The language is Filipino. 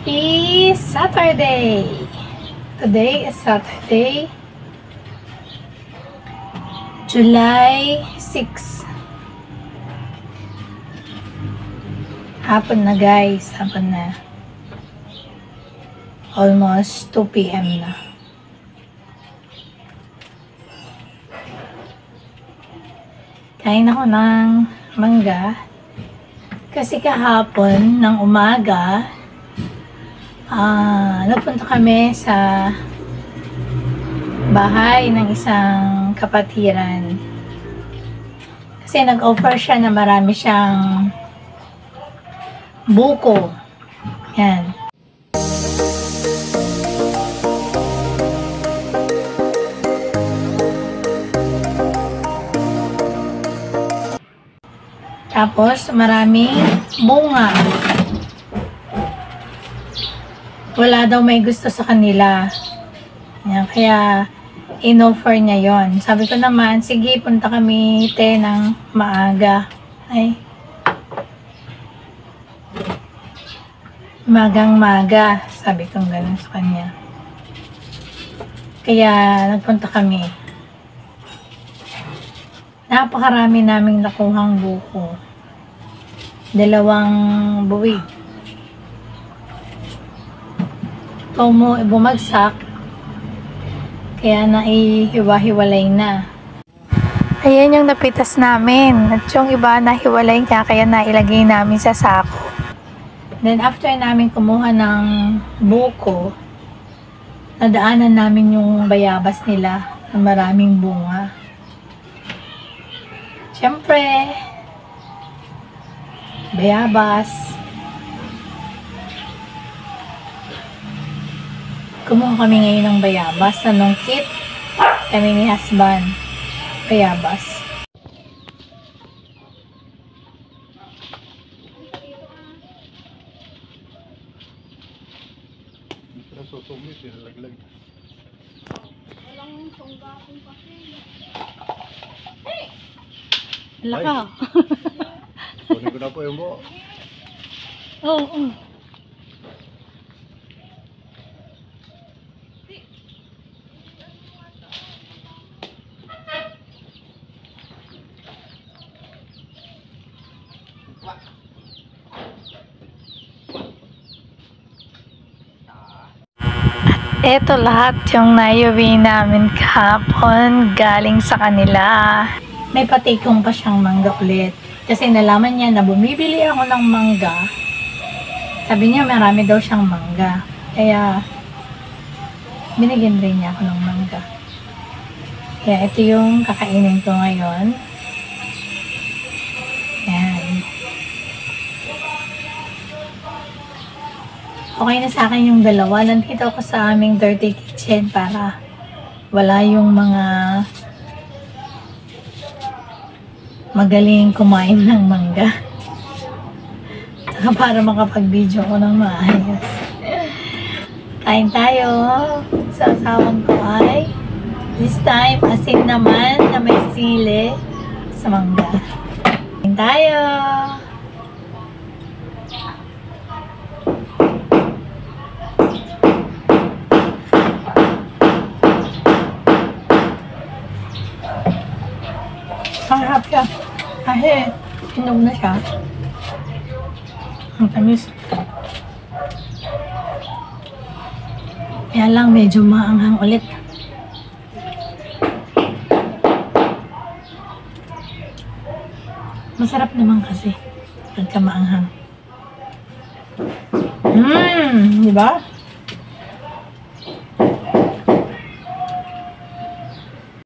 Happy Saturday! Today is Saturday, July 6. Hapon na guys, hapon na. Almost 2 p.m. na. Kain ako ng mangga kasi kahapon ng umaga nagpunta kami sa bahay ng isang kapatiran kasi nag-offer siya na marami siyang buko. Yan. Tapos maraming bunga. Wala daw may gusto sa kanila. Yan, kaya in-offer niya yon. Sabi ko naman, sige, punta kami ng maaga. Ay. Magang-maga. Sabi ko gano'n sa kanya. Kaya nagpunta kami. Napakarami naming nakuhang buko. 2 buwig. Bumagsak, kaya naihiwa-hiwalay na. Ayan yung napitas namin. At yung iba nahiwalay niya, kaya nailagay namin sa sako. Then after namin kumuha ng buko, nadaanan namin yung bayabas nila na maraming bunga. Siyempre, bayabas. Kumuha kami ngayon ng bayabas. Anong kit? Kami ni husband. Bayabas. Susumit, laglag. Walang sunggapan kasi. Laka. Kunin ko na po yung buo. Oo. Ito lahat yung naiuwi namin kahapon galing sa kanila. May patikong pa siyang mangga ulit. Kasi nalaman niya na bumibili ako ng mangga. Sabi niya marami daw siyang mangga. Kaya binigyan rin niya ako ng mangga. Kaya ito yung kakainin ko ngayon. Yan. Okay na sa akin yung dalawa. Nandito ako sa aming dirty kitchen para wala yung mga magaling kumain ng mangga. Saka para makapag-video ko ng maayos. Kain tayo. Sa asawang ko ay this time asin naman na may sili sa mangga. Kain tayo. Ang harap siya. Kasi, hinog na siya. Ang tamis. Kaya lang, medyo maanghang ulit. Masarap naman kasi. Pagka maanghang. Diba?